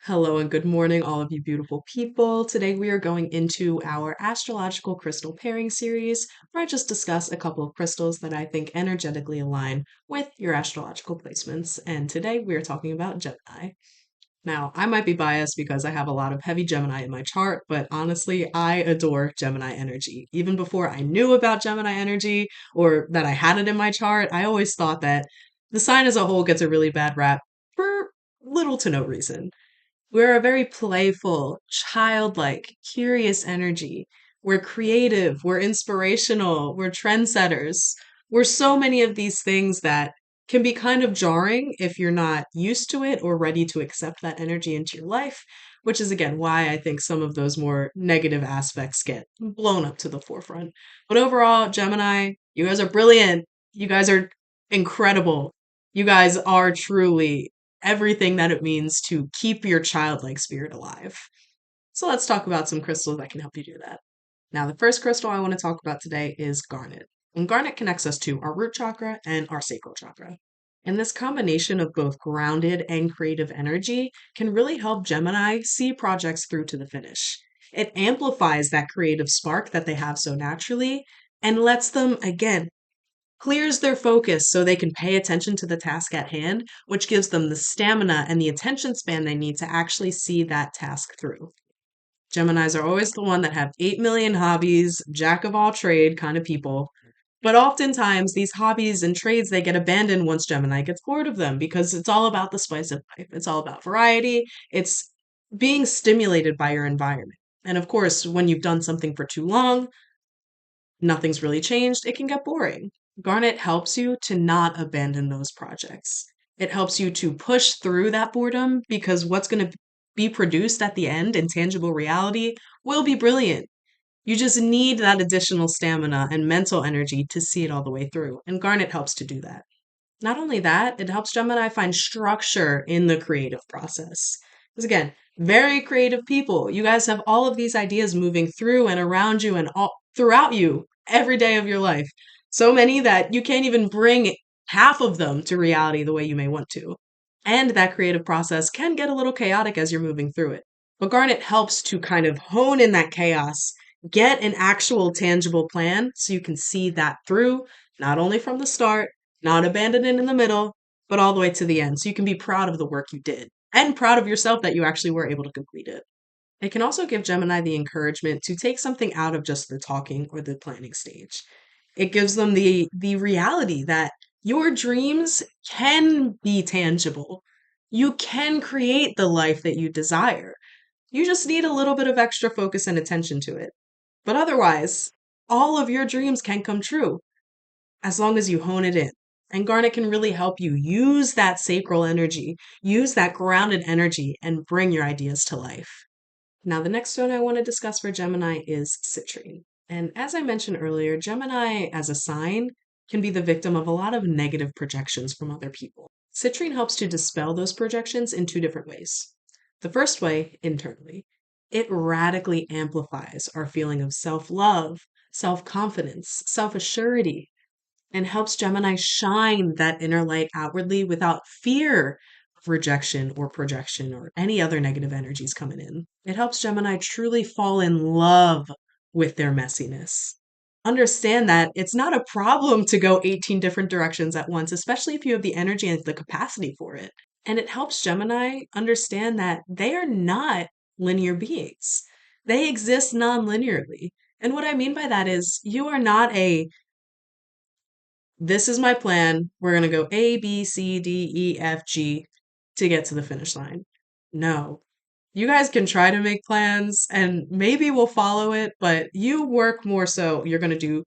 Hello and good morning, all of you beautiful people. Today we are going into our astrological crystal pairing series where I just discuss a couple of crystals that I think energetically align with your astrological placements. And today we are talking about Gemini. Now, I might be biased because I have a lot of heavy Gemini in my chart, but honestly, I adore Gemini energy. Even before I knew about Gemini energy or that I had it in my chart, I always thought that the sign as a whole gets a really bad rap for little to no reason. We're a very playful, childlike, curious energy. We're creative, we're inspirational, we're trendsetters. We're so many of these things that can be kind of jarring if you're not used to it or ready to accept that energy into your life, which is again why I think some of those more negative aspects get blown up to the forefront. But overall, Gemini, you guys are brilliant. You guys are incredible. You guys are truly everything that it means to keep your childlike spirit alive. So let's talk about some crystals that can help you do that. Now, the first crystal I want to talk about today is garnet. And garnet connects us to our root chakra and our sacral chakra. And this combination of both grounded and creative energy can really help Gemini see projects through to the finish. It amplifies that creative spark that they have so naturally and lets them, again, clears their focus so they can pay attention to the task at hand, which gives them the stamina and the attention span they need to actually see that task through. Geminis are always the one that have 8 million hobbies, jack of all trade kind of people. But oftentimes these hobbies and trades they get abandoned once Gemini gets bored of them because it's all about the spice of life. It's all about variety. It's being stimulated by your environment. And of course, when you've done something for too long, nothing's really changed, it can get boring. Garnet helps you to not abandon those projects. It helps you to push through that boredom because what's going to be produced at the end in tangible reality will be brilliant. You just need that additional stamina and mental energy to see it all the way through, and Garnet helps to do that. Not only that, it helps Gemini find structure in the creative process. Because again, very creative people. You guys have all of these ideas moving through and around you and all throughout you every day of your life. So many that you can't even bring half of them to reality the way you may want to. And that creative process can get a little chaotic as you're moving through it. But Garnet helps to kind of hone in that chaos, get an actual tangible plan so you can see that through, not only from the start, not abandon it in the middle, but all the way to the end. So you can be proud of the work you did and proud of yourself that you actually were able to complete it. It can also give Gemini the encouragement to take something out of just the talking or the planning stage. It gives them the reality that your dreams can be tangible. You can create the life that you desire. You just need a little bit of extra focus and attention to it. But otherwise, all of your dreams can come true as long as you hone it in. And Garnet can really help you use that sacral energy, use that grounded energy, and bring your ideas to life. Now, the next stone I want to discuss for Gemini is citrine. And as I mentioned earlier, Gemini as a sign can be the victim of a lot of negative projections from other people. Citrine helps to dispel those projections in two different ways. The first way, internally, it radically amplifies our feeling of self love, self confidence, self assurity, and helps Gemini shine that inner light outwardly without fear of rejection or projection or any other negative energies coming in. It helps Gemini truly fall in love with their messiness. Understand that it's not a problem to go 18 different directions at once, especially if you have the energy and the capacity for it. And it helps Gemini understand that they are not linear beings. They exist non-linearly. And what I mean by that is you are not a this is my plan. We're going to go A, B, C, D, E, F, G to get to the finish line. No. You guys can try to make plans and maybe we'll follow it, but you work more so you're going to do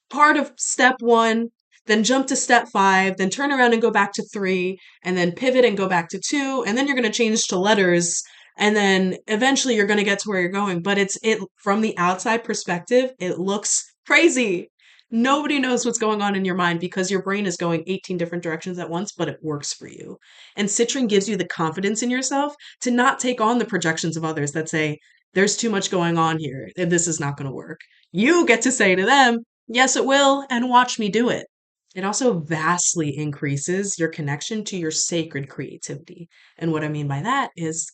part of step one, then jump to step five, then turn around and go back to three, and then pivot and go back to two, and then you're going to change to letters, and then eventually you're going to get to where you're going. But it from the outside perspective, it looks crazy. Nobody knows what's going on in your mind because your brain is going 18 different directions at once, but it works for you. And Citrine gives you the confidence in yourself to not take on the projections of others that say, there's too much going on here, and this is not going to work. You get to say to them, yes, it will, and watch me do it. It also vastly increases your connection to your sacred creativity. And what I mean by that is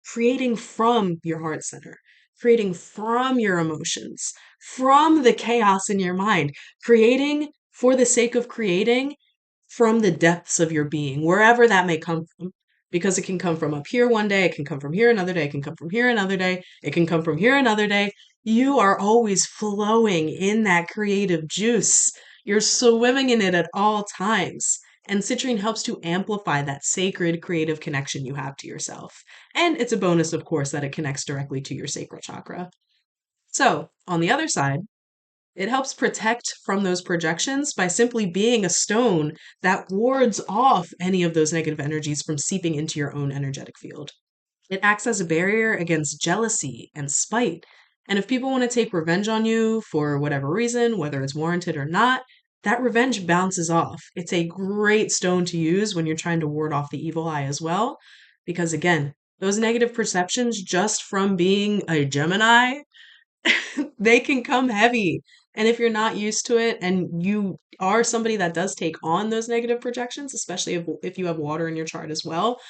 creating from your heart center, creating from your emotions, from the chaos in your mind, creating for the sake of creating from the depths of your being, wherever that may come from. Because it can come from up here one day, it can come from here another day, it can come from here another day, it can come from here another day. You are always flowing in that creative juice. You're swimming in it at all times. And citrine helps to amplify that sacred creative connection you have to yourself. And it's a bonus, of course, that it connects directly to your sacral chakra. So, on the other side, it helps protect from those projections by simply being a stone that wards off any of those negative energies from seeping into your own energetic field. It acts as a barrier against jealousy and spite. And if people want to take revenge on you for whatever reason, whether it's warranted or not, that revenge bounces off. It's a great stone to use when you're trying to ward off the evil eye as well. Because again, those negative perceptions just from being a Gemini, they can come heavy. And if you're not used to it and you are somebody that does take on those negative projections, especially if you have water in your chart as well,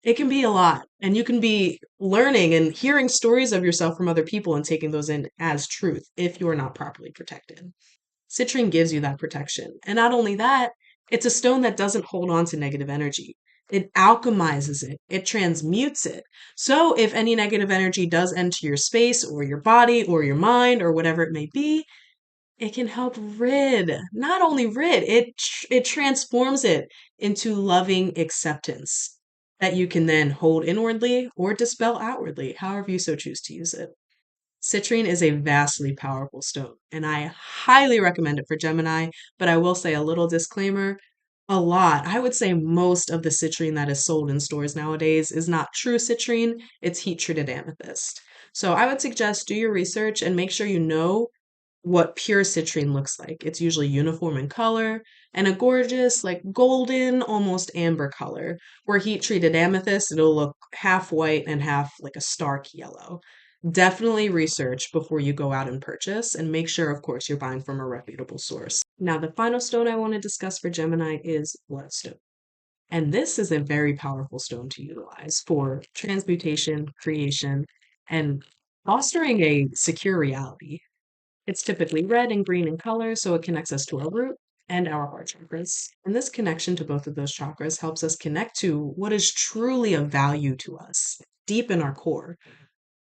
it can be a lot. And you can be learning and hearing stories of yourself from other people and taking those in as truth if you're not properly protected. Citrine gives you that protection. And not only that, it's a stone that doesn't hold on to negative energy. It alchemizes it, it transmutes it. So if any negative energy does enter your space or your body or your mind or whatever it may be, it can help not only it transforms it into loving acceptance that you can then hold inwardly or dispel outwardly, however you so choose to use it. Citrine is a vastly powerful stone, and I highly recommend it for Gemini, but I will say a little disclaimer. I would say most of the citrine that is sold in stores nowadays is not true citrine, it's heat treated amethyst. So I would suggest do your research and make sure you know what pure citrine looks like. It's usually uniform in color and a gorgeous, like golden, almost amber color. Where heat treated amethyst, it'll look half white and half like a stark yellow. Definitely research before you go out and purchase and make sure, of course, you're buying from a reputable source. Now, the final stone I want to discuss for Gemini is bloodstone. And this is a very powerful stone to utilize for transmutation, creation, and fostering a secure reality. It's typically red and green in color, so it connects us to our root and our heart chakras. And this connection to both of those chakras helps us connect to what is truly of value to us, deep in our core,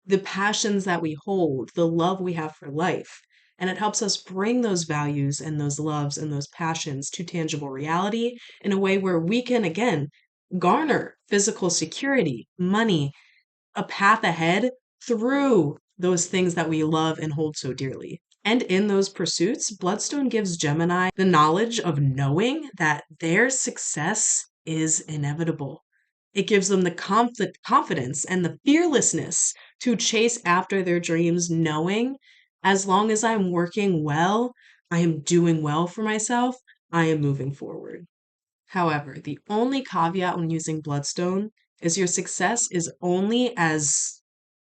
the passions that we hold, the love we have for life. And it helps us bring those values and those loves and those passions to tangible reality in a way where we can, again, garner physical security, money, a path ahead through those things that we love and hold so dearly. And in those pursuits, Bloodstone gives Gemini the knowledge of knowing that their success is inevitable. It gives them the confidence and the fearlessness to chase after their dreams, knowing as long as I'm working well, I am doing well for myself, I am moving forward. However, the only caveat when using Bloodstone is your success is only as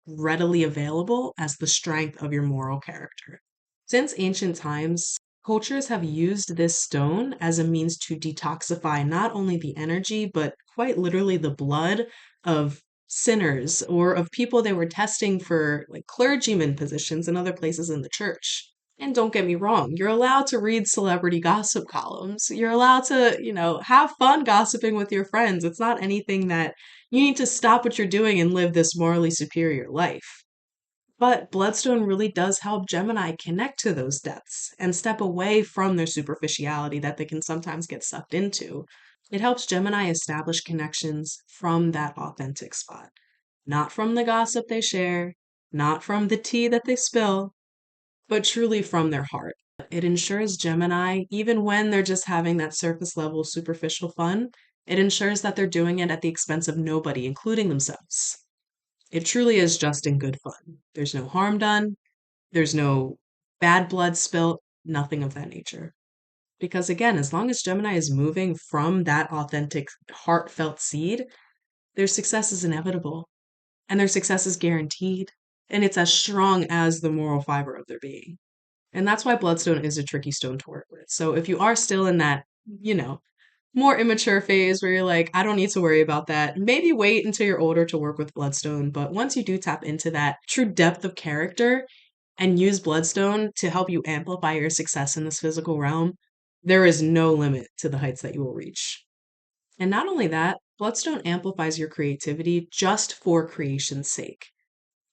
readily available as the strength of your moral character. Since ancient times, cultures have used this stone as a means to detoxify not only the energy, but quite literally the blood of sinners or of people they were testing for like clergyman positions and other places in the church. And don't get me wrong, you're allowed to read celebrity gossip columns. You're allowed to, have fun gossiping with your friends. It's not anything that you need to stop what you're doing and live this morally superior life. But Bloodstone really does help Gemini connect to those depths and step away from their superficiality that they can sometimes get sucked into. It helps Gemini establish connections from that authentic spot, not from the gossip they share, not from the tea that they spill, but truly from their heart. It ensures Gemini, even when they're just having that surface level superficial fun, it ensures that they're doing it at the expense of nobody, including themselves. It truly is just in good fun. There's no harm done, there's no bad blood spilt, nothing of that nature. Because again, as long as Gemini is moving from that authentic, heartfelt seed, their success is inevitable and their success is guaranteed. And it's as strong as the moral fiber of their being. And that's why Bloodstone is a tricky stone to work with. So if you are still in that you know, more immature phase where you're like, I don't need to worry about that. Maybe wait until you're older to work with Bloodstone. But once you do tap into that true depth of character and use Bloodstone to help you amplify your success in this physical realm, there is no limit to the heights that you will reach. And not only that, Bloodstone amplifies your creativity just for creation's sake.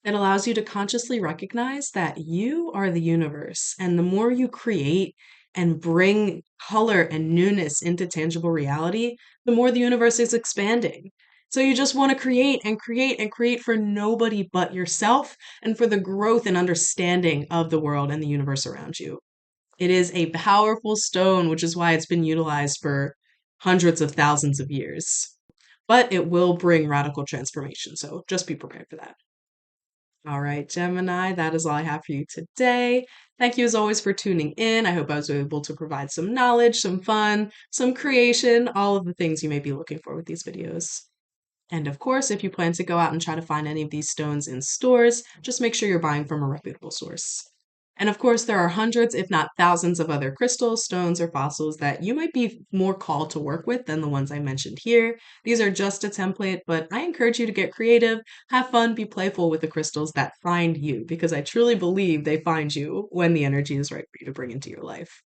It allows you to consciously recognize that you are the universe. And the more you create and bring color and newness into tangible reality, the more the universe is expanding. So you just want to create and create and create for nobody but yourself and for the growth and understanding of the world and the universe around you. It is a powerful stone, which is why it's been utilized for hundreds of thousands of years. But it will bring radical transformation. So just be prepared for that. All right, Gemini, that is all I have for you today. Thank you as always for tuning in. I hope I was able to provide some knowledge, some fun, some creation, all of the things you may be looking for with these videos. And of course, if you plan to go out and try to find any of these stones in stores, just make sure you're buying from a reputable source. And of course, there are hundreds, if not thousands, of other crystals, stones, or fossils that you might be more called to work with than the ones I mentioned here. These are just a template, but I encourage you to get creative, have fun, be playful with the crystals that find you, because I truly believe they find you when the energy is right for you to bring into your life.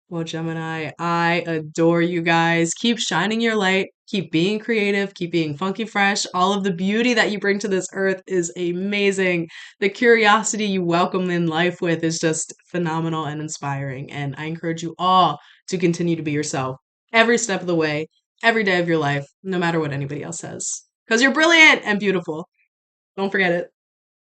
Well, Gemini, I adore you guys. Keep shining your light, keep being creative, keep being funky fresh. All of the beauty that you bring to this earth is amazing. The curiosity you welcome in life with is just phenomenal and inspiring. And I encourage you all to continue to be yourself every step of the way, every day of your life, no matter what anybody else says. Because you're brilliant and beautiful. Don't forget it.